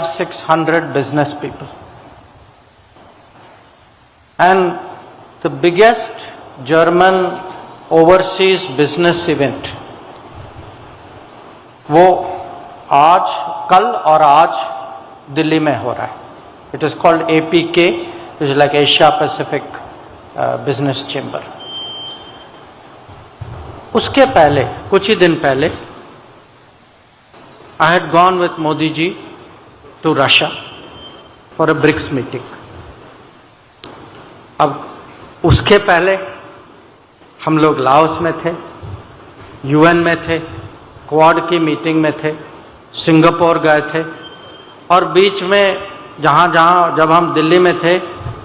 500-600 business people. And the biggest German overseas business event, वो आज, कल और आज दिल्ली में हो रहा है. It is called APK, which is like Asia Pacific Business Chamber. उसके पहले, कुछ ही दिन पहले, I had gone with Modi ji to Russia for a BRICS meeting. अब उसके पहले हम लोग लाओस में थे, यूएन में थे, क्वाड की मीटिंग में थे, सिंगापुर गए थे, और बीच में जहाँ जब हम दिल्ली में थे,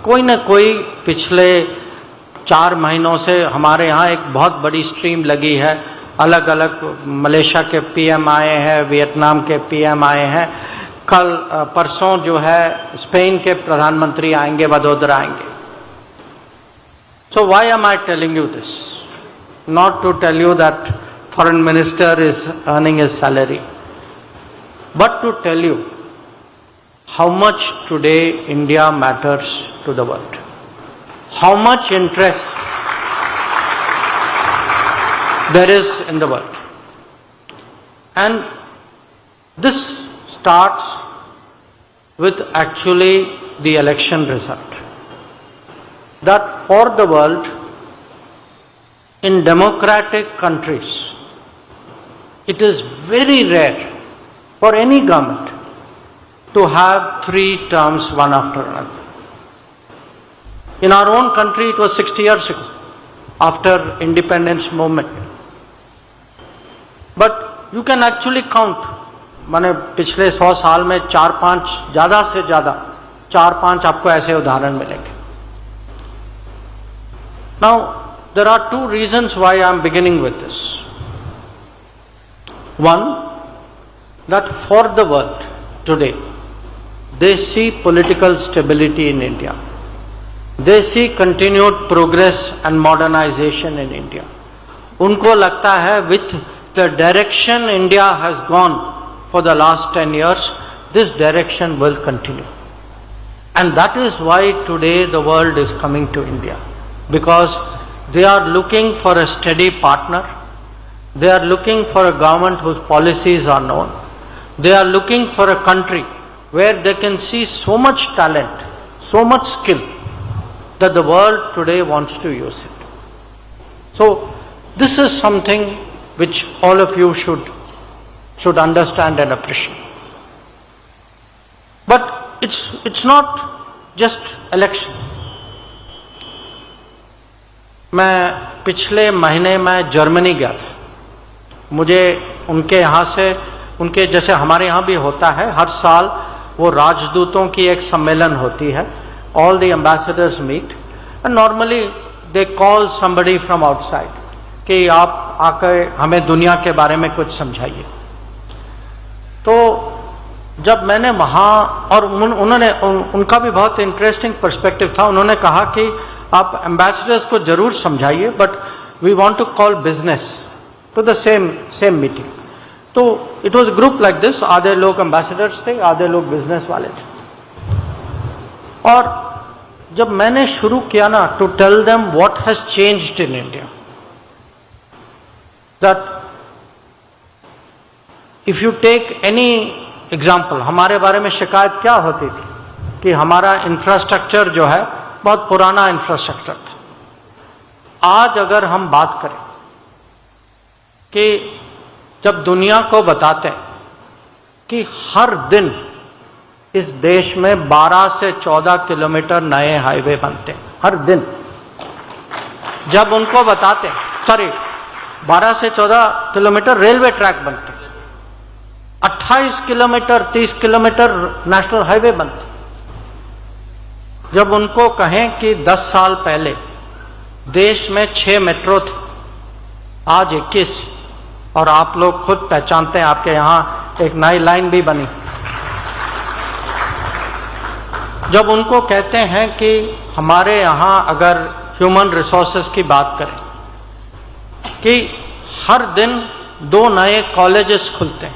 कोई न कोई पिछले 4 महीनों से हमारे यहाँ एक बहुत बड़ी स्ट्रीम लगी है. अलग अलग मलेशिया के पीएम आए हैं, वियतनाम के पीएम आए हैं, कल परसों जो है स्पेन के प्रधानमंत्री आएंगे, वडोदरा आएंगे. So why am I telling you this? Not to tell you that foreign minister is earning his salary, but to tell you how much today India matters to the world. How much interest there is in the world. And this starts with actually the election result. That for the world, in democratic countries, it is very rare for any government to have 3 terms one after another. In our own country, it was 60 years ago, after independence movement. But you can actually count, माने पिछले 100 साल में 4-5, ज़्यादा से ज़्यादा 4-5 आपको ऐसे उदाहरण मिलेंगे. Now, there are 2 reasons why I am beginning with this. One, that for the world today, they see political stability in India. They see continued progress and modernization in India. उनको लगता है with the direction India has gone for the last 10 years, this direction will continue. And that is why today the world is coming to India. Because they are looking for a steady partner. They are looking for a government whose policies are known. They are looking for a country where they can see so much talent, so much skill, that the world today wants to use it. So this is something which all of you should understand and appreciate. But it's not just election. मैं पिछले महीने में Germany गया था. मुझे उनके यहाँ से, उनके जैसे हमारे यहाँ भी होता है, हर साल वो राजदूतों की एक सम्मेलन होती है. All the ambassadors meet and normally they call somebody from outside कि आप आकर हमें दुनिया के बारे में कुछ समझाइए. तो जब मैंने वहाँ, और उन्होंने, उनका भी बहुत इंटरेस्टिंग पर्सपेक्टिव था. उन्होंने कहा कि आप एम्बेसडर्स को जरूर समझाइए, but we want to call business to the same meeting. तो it was group like this. आधे लोग एम्बेसडर्स थे, आधे लोग बिजनेस वाले थे. और जब मैंने शुरू किया ना to tell them what has changed in India, that if you take any example, हमारे बारे में शिकायत क्या होती थी कि हमारा इंफ्रास्ट्रक्चर जो है बहुत पुराना इंफ्रास्ट्रक्चर था. आज अगर हम बात करें कि जब दुनिया को बताते हैं कि हर दिन इस देश में 12 से 14 किलोमीटर नए हाईवे बनते हैं, हर दिन, जब उनको बताते हैं, 12 से 14 किलोमीटर रेलवे ट्रैक बनते हैं, 28 किलोमीटर 30 किलोमीटर नेशनल हाईवे बनते. जब उनको कहें कि 10 साल पहले देश में 6 मेट्रो थे, आज 21, और आप लोग खुद पहचानते हैं, आपके यहाँ एक नई लाइन भी बनी. जब उनको कहते हैं कि हमारे यहाँ अगर ह्यूमन रिसोर्सेज की बात करें कि हर दिन 2 नए कॉलेजेस खुलते हैं,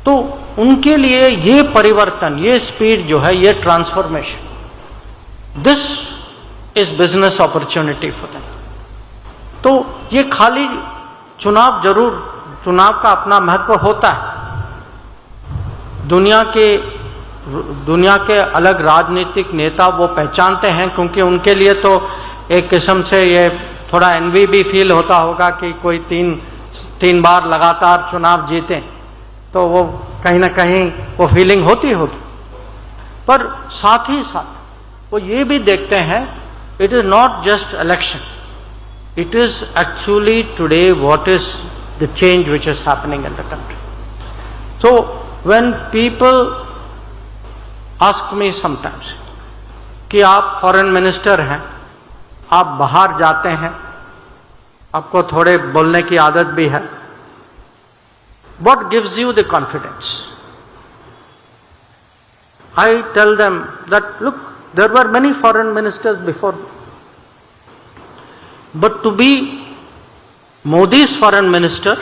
तो उनके लिए ये परिवर्तन, ये स्पीड जो है, ये transformation, this is business opportunity for them. तो ये खाली चुनाव, जरूर चुनाव का अपना महत्व होता है, दुनिया के अलग राजनीतिक नेता वो पहचानते हैं, क्योंकि उनके लिए तो एक किस्म से ये थोड़ा एनवी भी फील होता होगा कि कोई तीन बार लगातार चुनाव जीते, तो वो कहीं ना कहीं वो फीलिंग होती होगी। पर साथ ही साथ वो ये भी देखते हैं, it is not just election, it is actually today what is the change which is happening in the country. So when people ask me sometimes कि आप फॉरेन मिनिस्टर हैं, आप बाहर जाते हैं, आपको थोड़े बोलने की आदत भी है, what gives you the confidence? I tell them that, look, there were many foreign ministers before me, but to be Modi's foreign minister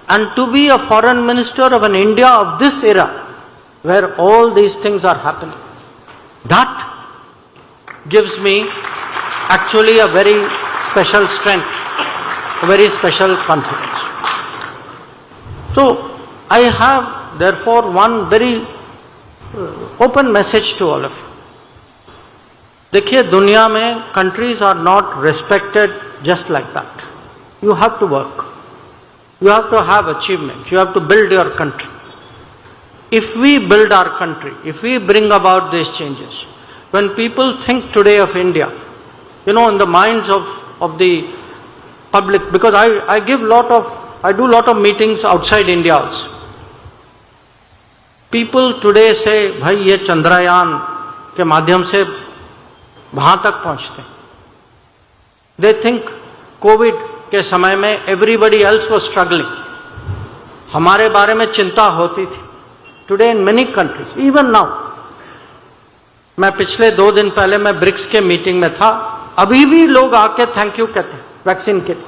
and to be a foreign minister of an India of this era where all these things are happening, that gives me actually a very special strength, a very special confidence. So I have therefore one very open message to all of you. देखिए, दुनिया में countries are not respected just like that. You have to work. You have to have achievements. You have to build your country. If we build our country, if we bring about these changes, when people think today of India, in the minds of the public, because I do lot of meetings outside India also. People today say, भाई ये चंद्रयान के माध्यम से वहां तक पहुंचते। They think Covid के समय में everybody else was struggling, हमारे बारे में चिंता होती थी। Today in many countries, even now, मैं पिछले 2 दिन पहले मैं ब्रिक्स के मीटिंग में था, अभी भी लोग आके थैंक यू कहते हैं वैक्सीन के लिए।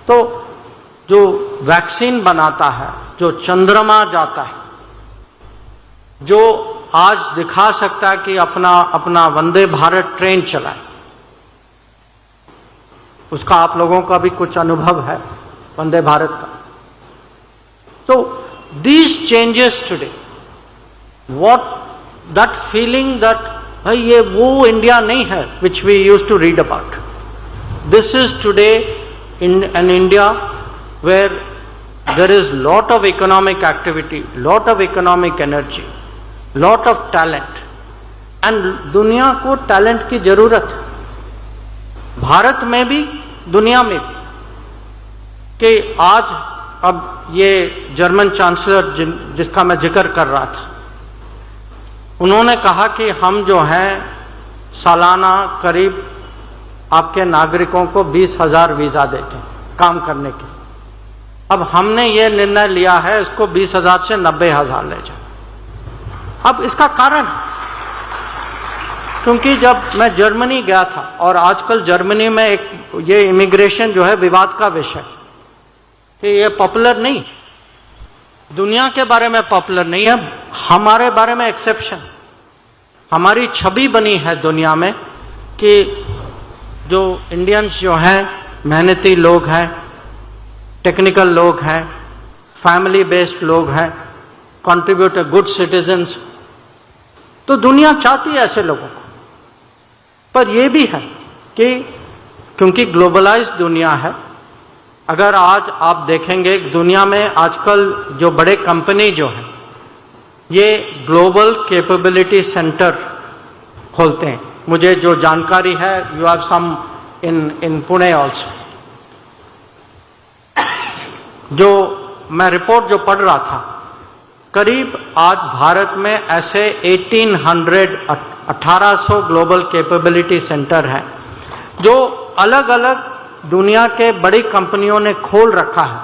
तो जो वैक्सीन बनाता है, जो चंद्रमा जाता है, जो आज दिखा सकता है कि अपना वंदे भारत ट्रेन चलाए, उसका आप लोगों का भी कुछ अनुभव है वंदे भारत का। तो these changes today, what that feeling that भाई ये वो इंडिया नहीं है which we used to read about. This is today in an India where there is lot of economic activity, lot of economic energy, lot of talent, and दुनिया को talent की जरूरत है, भारत में भी दुनिया में भी। कि आज अब ये जर्मन चांसलर जिसका मैं जिक्र कर रहा था, उन्होंने कहा कि हम जो हैं सालाना करीब आपके नागरिकों को 20,000 वीजा देते हैं काम करने के। अब हमने ये निर्णय लिया है इसको 20,000 से 90,000 ले जाए। अब इसका कारण, क्योंकि जब मैं जर्मनी गया था, और आजकल जर्मनी में ये इमिग्रेशन जो है विवाद का विषय, कि ये पॉपुलर नहीं, दुनिया के बारे में पॉपुलर नहीं है, हमारे बारे में एक्सेप्शन। हमारी छवि बनी है दुनिया में कि जो इंडियंस जो हैं मेहनती लोग हैं, टेक्निकल लोग हैं, फैमिली बेस्ड लोग हैं, कंट्रीब्यूटर, गुड सिटीजन्स। तो दुनिया चाहती है ऐसे लोगों को। पर यह भी है कि क्योंकि ग्लोबलाइज्ड दुनिया है, अगर आज आप देखेंगे दुनिया में आजकल जो बड़े कंपनी जो हैं ये ग्लोबल कैपेबिलिटी सेंटर खोलते हैं। मुझे जो जानकारी है, you have some in Pune also. जो मैं रिपोर्ट जो पढ़ रहा था, करीब आज भारत में ऐसे 1800 ग्लोबल कैपेबिलिटी सेंटर हैं जो अलग अलग दुनिया के बड़ी कंपनियों ने खोल रखा है,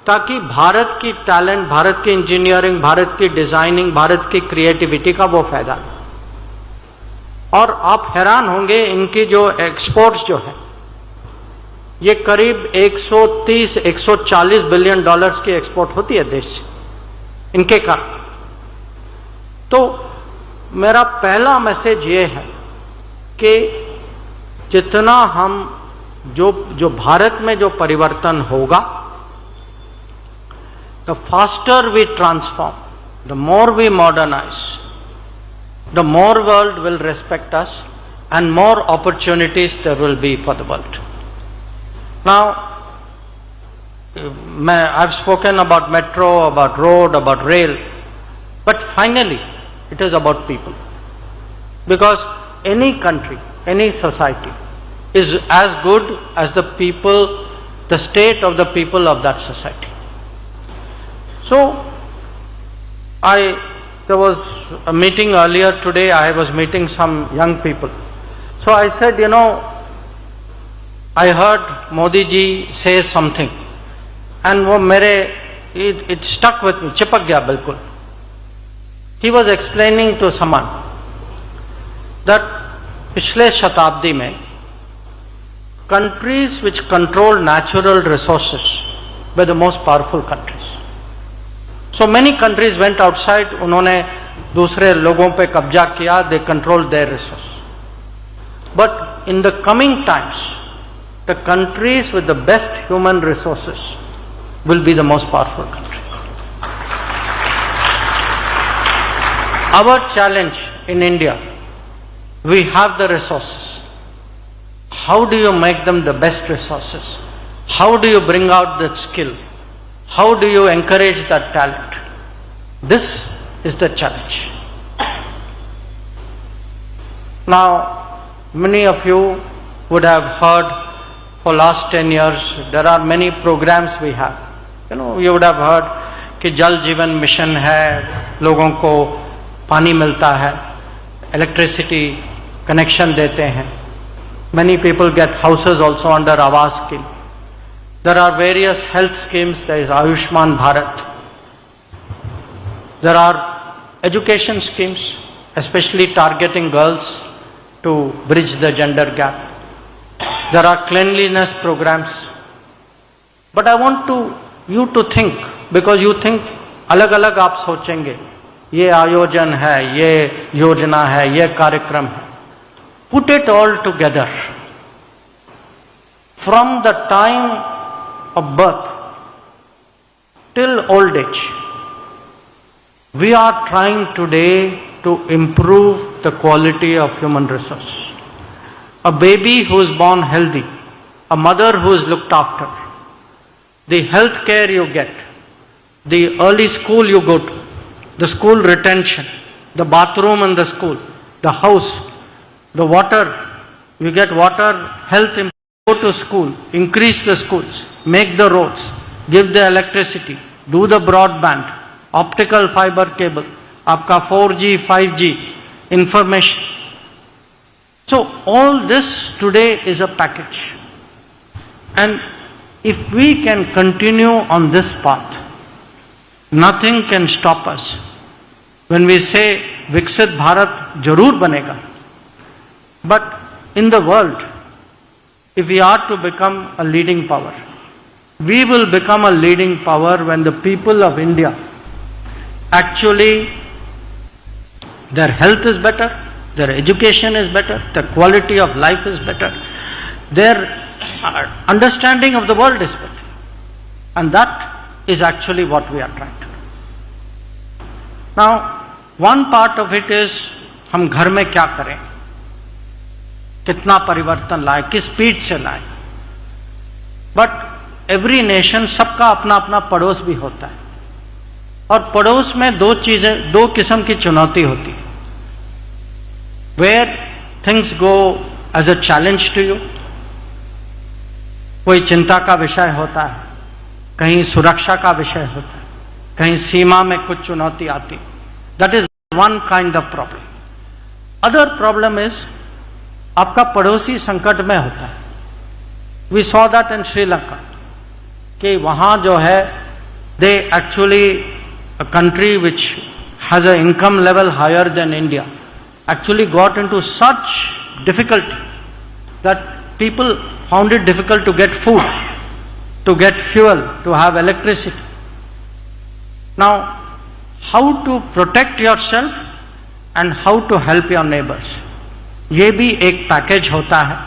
ताकि भारत की टैलेंट, भारत की इंजीनियरिंग, भारत की डिजाइनिंग, भारत की क्रिएटिविटी का वो फायदा है। और आप हैरान होंगे, इनकी जो एक्सपोर्ट्स जो है ये करीब 130-140 बिलियन डॉलर्स की एक्सपोर्ट होती है देश से। इनके कारण। तो मेरा पहला मैसेज ये है कि जितना हम जो भारत में जो परिवर्तन होगा, the faster we transform, the more we modernise, the more world will respect us and more opportunities there will be for the world. Now, I've spoken about metro, about road, about rail, but finally it is about people. Because any country, any society is as good as the people, the state of the people of that society. So, there was a meeting earlier today, I was meeting some young people. So I said, I heard Modi ji say something and it stuck with me, चिपक गया बिल्कुल. He was explaining to someone that पिछले शताब्दी में countries which control natural resources were the most powerful countries. So many countries went outside, उन्होंने दूसरे लोगों पे कब्जा किया, they controlled their resources. But in the coming times, the countries with the best human resources will be the most powerful country. Our challenge in India, we have the resources. How do you make them the best resources? How do you bring out that skill? How do you encourage that talent? This is the challenge. Now, many of you would have heard for last 10 years, there are many programs we have. You would have heard कि जल जीवन mission है, लोगों को पानी मिलता है, electricity connection देते हैं. Many people get houses also under Awas scheme. There are various health schemes, there is Ayushman Bharat. There are education schemes, especially targeting girls to bridge the gender gap. There are cleanliness programs. But I want you to think, because you think अलग अलग आप सोचेंगे, ये आयोजन है, ये योजना है, ये कार्यक्रम है. Put it all together. From the time of birth till old age, we are trying today to improve the quality of human resources. A baby who is born healthy, a mother who is looked after, the health care you get, the early school you go to, the school retention, the bathroom in the school, the house, the water, you get water, health, go to school, increase the schools, make the roads, give the electricity, do the broadband, optical fiber cable, आपका 4G, 5G, information. So all this today is a package. And if we can continue on this path, nothing can stop us. When we say Viksit Bharat जरूर बनेगा, but in the world, if we are to become a leading power, we will become a leading power when the people of India actually, their health is better, their education is better, their quality of life is better, their understanding of the world is better. And that is actually what we are trying to do. Now, one part of it is हम घर में क्या करें, कितना परिवर्तन लाए, किस speed से लाए. बट एवरी नेशन, सबका अपना अपना पड़ोस भी होता है, और पड़ोस में दो किस्म की चुनौती होती है. Where things go as a challenge to you, कोई चिंता का विषय होता है, कहीं सुरक्षा का विषय होता है, कहीं सीमा में कुछ चुनौती आती. That is one kind of problem. Other problem is आपका पड़ोसी संकट में होता है. We saw that in Sri Lanka, कि वहां जो है, they actually, a country which has an income level higher than India, actually got into such difficulty that people found it difficult to get food, to get fuel, to have electricity. Now, how to protect yourself and how to help your neighbours, ये भी एक package होता है.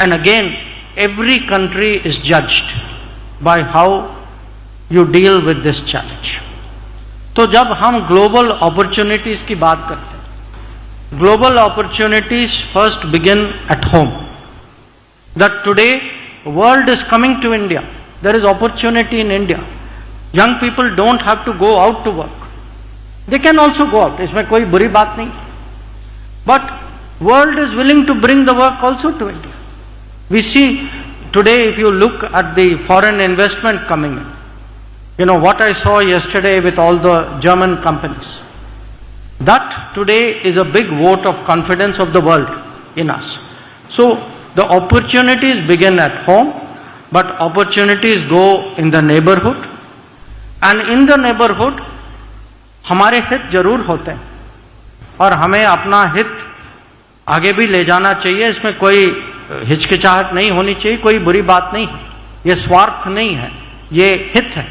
And again every country is judged by how you deal with this challenge. तो जब हम global opportunities की बात करते हैं, global opportunities first begin at home. That today world is coming to India, there is opportunity in India. Young people don't have to go out to work, they can also go out, इसमें कोई बुरी बात नहीं. But world is willing to bring the work also to India. We see today, if you look at the foreign investment coming in, you know what I saw yesterday with all the German companies, that today is a big vote of confidence of the world in us. So the opportunities begin at home, but opportunities go in the neighborhood, and in the neighborhood हमारे हित जरूर होते हैं और हमें अपना हित आगे भी ले जाना चाहिए. इसमें कोई हिचकिचाहट नहीं होनी चाहिए, कोई बुरी बात नहीं, ये स्वार्थ नहीं है, ये हित है.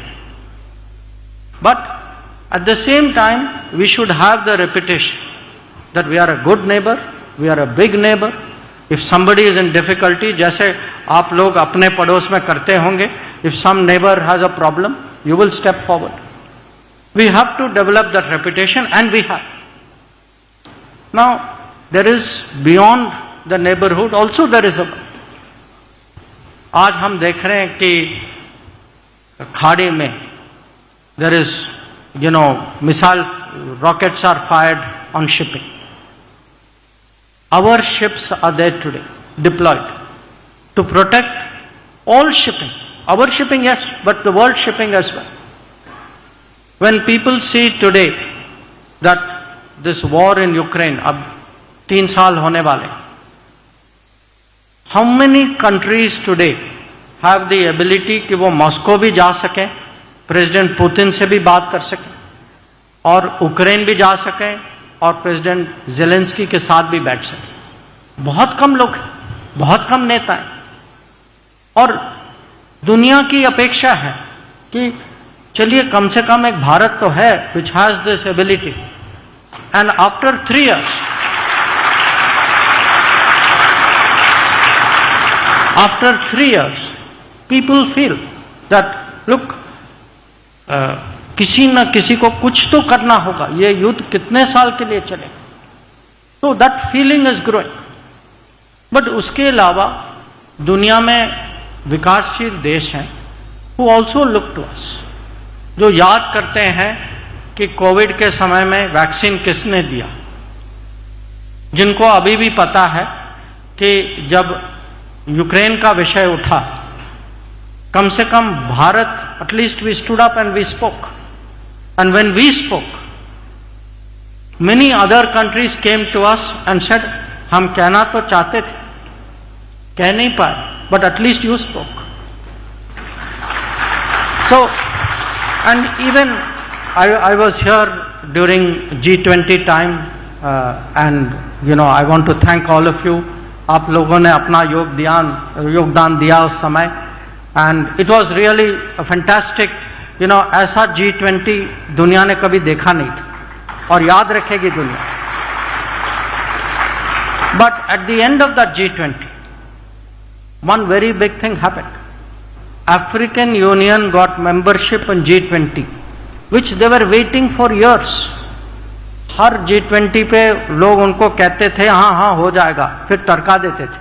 But at the same time we should have the reputation that we are a good neighbour, we are a big neighbour. If somebody is in difficulty, जैसे आप लोग अपने पड़ोस में करते होंगे, if some neighbour has a problem, you will step forward. We have to develop that reputation and we have. Now there is beyond the neighborhood also there is a. आज हम देख रहे हैं कि खाड़ी में there is, you know, missile rockets are fired on shipping. Our ships are there today deployed to protect all shipping. Our shipping, yes, but the world shipping as well. When people see today that this war in Ukraine, अब 3 साल होने वाले, how many countries today have the ability कि वो Moscow भी जा सकें, president Putin से भी बात कर सकें, और यूक्रेन भी जा सकें, और प्रेसिडेंट ज़ेलेंस्की के साथ भी बैठ सकें? बहुत कम लोग हैं, बहुत कम नेता हैं. और दुनिया की अपेक्षा है कि चलिए कम से कम एक भारत तो है which has this ability. And after 3 years, after 3 years, people feel that look, किसी न किसी को कुछ तो करना होगा, ये युद्ध कितने साल के लिए चले. तो that feeling is growing. But उसके अलावा दुनिया में विकासशील देश हैं who also look to us, जो याद करते हैं कि कोविड के समय में वैक्सीन किसने दिया, जिनको अभी भी पता है कि जब यूक्रेन का विषय उठा, कम से कम Bharat, at least we stood up and we spoke. And when we spoke, many other countries came to us and said, हम कहना तो चाहते थे, कह नहीं पाए, but at least you spoke. So and even I was here during G20 time, and you know I want to thank all of you. आप लोगों ने अपना योगदान दिया उस समय, and it was really a fantastic, you know, ऐसा G20 दुनिया ने कभी देखा नहीं था और याद रखेगी दुनिया. But at the end of that G20, one very big thing happened. African Union got membership in G20, which they were waiting for years. Her G20 पे लोग उनको कहते थे हाँ हाँ हो जाएगा, फिर टरका देते थे,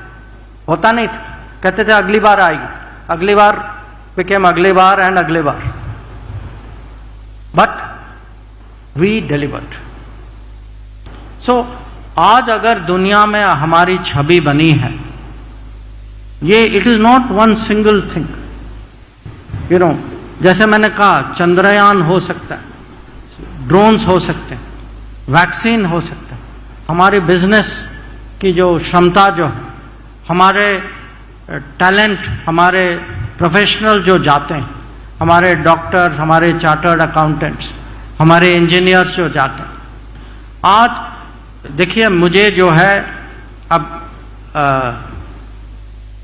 होता नहीं था, कहते थे अगली बार आएगी, अगली बार became अगली बार एंड अगली बार. But we delivered. सो आज अगर दुनिया में हमारी छवि बनी है, ये it is not one single thing. You know, जैसे मैंने कहा, चंद्रयान हो सकता है, ड्रोन्स हो सकते हैं, वैक्सीन हो सकता है, हमारे बिजनेस की जो क्षमता जो है, हमारे टैलेंट, हमारे प्रोफेशनल जो जाते हैं, हमारे डॉक्टर्स, हमारे चार्टर्ड अकाउंटेंट्स, हमारे इंजीनियर्स जो जाते हैं. आज देखिए, मुझे जो है अब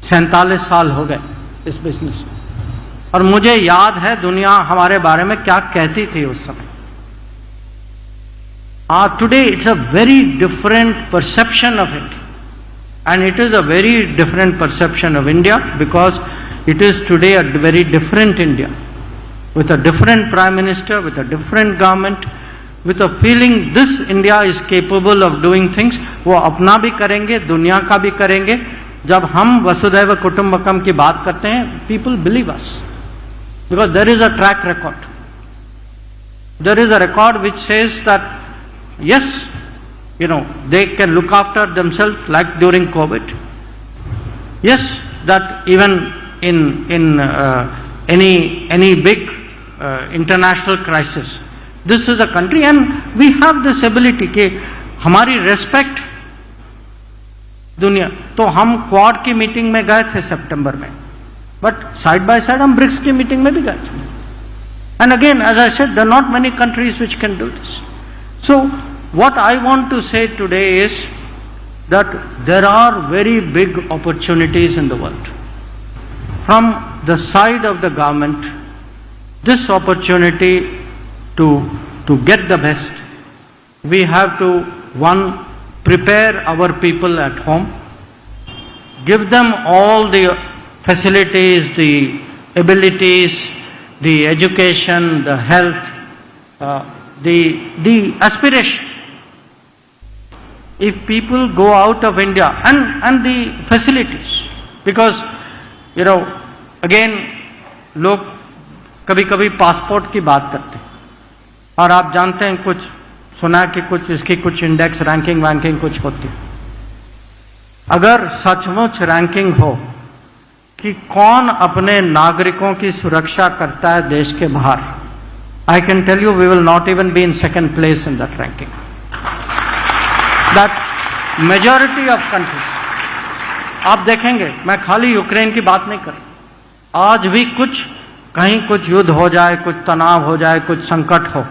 47 साल हो गए इस बिजनेस में, और मुझे याद है दुनिया हमारे बारे में क्या कहती थी उस समय. Today it's a very different perception of India. And it is a very different perception of India because it is today a very different India. With a different Prime Minister, with a different government, with a feeling this India is capable of doing things. वो अपना भी करेंगे, दुनिया का भी करेंगे. जब हम वसुधैव कुटुंबकम की बात करते हैं, people believe us. Because there is a track record. There is a record which says that, yes, they can look after themselves like during COVID. Yes, that even in any big international crisis, this is a country and we have this ability कि हमारी respect दुनिया. तो हम quad की meeting में गए थे सितंबर में, बट साइड बाय साइड हम ब्रिक्स की मीटिंग में भी गए थे. And again, as I said, there are not many countries which can do this. So, what I want to say today is that there are very big opportunities in the world. From the side of the government, this opportunity to get the best, we have to, one, prepare our people at home, give them all the facilities, the abilities, the education, the health, the aspiration. If people go out of India and the facilities, because again लोग कभी कभी passport की बात करते हैं और आप जानते हैं कुछ सुना कि कुछ इसकी कुछ इंडेक्स रैंकिंग वैंकिंग कुछ होती है. अगर सचमुच रैंकिंग हो कि कौन अपने नागरिकों की सुरक्षा करता है देश के बाहर, I can tell you we will not even be in second place in that ranking. That majority of countries, आप देखेंगे, मैं खाली यूक्रेन की बात नहीं कर रहा, आज भी कहीं कुछ युद्ध हो जाए, कुछ तनाव हो जाए, कुछ संकट हो,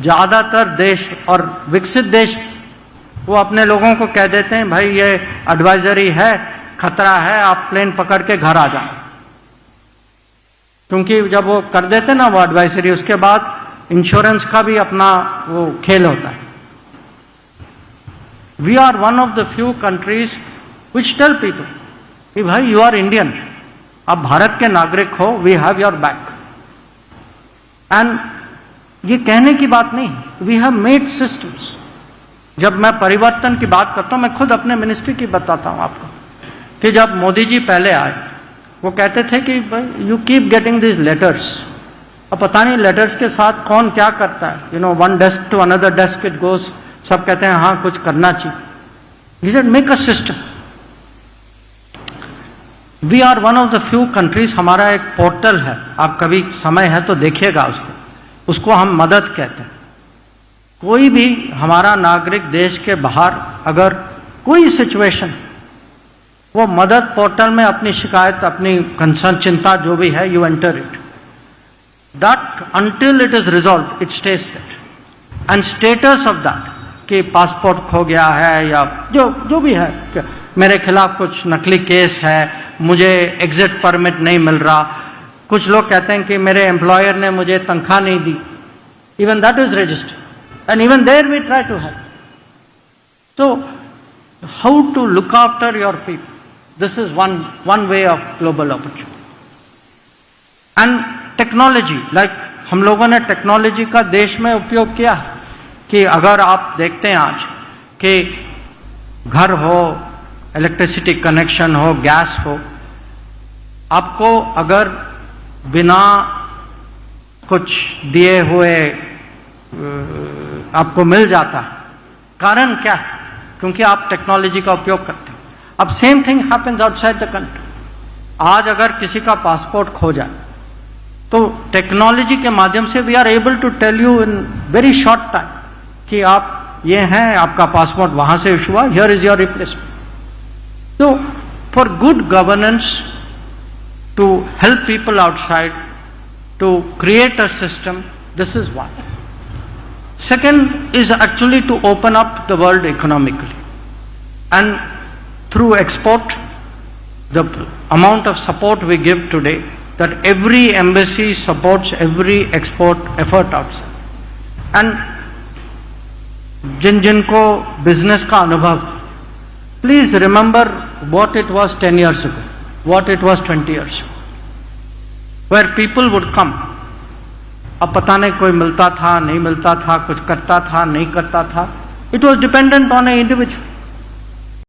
ज्यादातर देश और विकसित देश वो अपने लोगों को कह देते हैं भाई ये एडवाइजरी है, खतरा है, आप प्लेन पकड़ के घर आ जाओ. क्योंकि जब वो कर देते ना वो एडवाइजरी, उसके बाद इंश्योरेंस का भी अपना वो खेल होता है. We are one of the few countries which tell people कि भाई यू आर इंडियन, आप भारत के नागरिक हो, we have your back. And ये कहने की बात नहीं, वी हैव मेड सिस्टम्स. जब मैं परिवर्तन की बात करता हूं, मैं खुद अपने मिनिस्ट्री की बताता हूं आपको कि जब मोदी जी पहले आए, वो कहते थे कि you keep getting this letters. अब पता नहीं लेटर्स के साथ कौन क्या करता है, one desk to another desk it goes. सब कहते हैं हाँ कुछ करना चाहिए. He said make a system. We are one of the few countries, हमारा एक पोर्टल है, आप कभी समय है तो देखिएगा उसको हम मदद कहते हैं. कोई भी हमारा नागरिक देश के बाहर अगर कोई सिचुएशन, वो मदद पोर्टल में अपनी शिकायत, अपनी कंसर्न, चिंता जो भी है, you enter it. That until it is resolve it stage that. And status of that कि पासपोर्ट खो गया है या जो भी है, मेरे खिलाफ कुछ नकली केस है, मुझे एग्जिट परमिट नहीं मिल रहा, कुछ लोग कहते हैं कि मेरे एम्प्लॉयर ने मुझे तनख्वाह नहीं दी, even that is registered and even there we try to help. So how to look after your people, this is one way of global opportunity. And technology, like हम लोगों ने टेक्नोलॉजी का देश में उपयोग किया कि अगर आप देखते हैं आज कि घर हो, इलेक्ट्रिसिटी कनेक्शन हो, गैस हो, आपको अगर बिना कुछ दिए हुए आपको मिल जाता है. कारण क्या है? क्योंकि आप टेक्नोलॉजी का उपयोग करते हैं. अब same thing happens outside the country. आज अगर किसी का पासपोर्ट खो जाए तो टेक्नोलॉजी के माध्यम से we are able to tell you in very short time कि आप ये हैं, आपका पासपोर्ट वहां से इशू हुआ, हियर इज योर रिप्लेसमेंट. तो for good governance, to help people outside, to create a system, this is one. Second is actually to open up the world economically, and through export, the amount of support we give today, that every embassy supports every export effort outside. And जिन जिनको business का अनुभव, please remember what it was 10 years ago, what it was 20 years ago, where people would come. अब पता नहीं कोई मिलता था, नहीं मिलता था, कुछ करता था, नहीं करता था. It was dependent on an individual.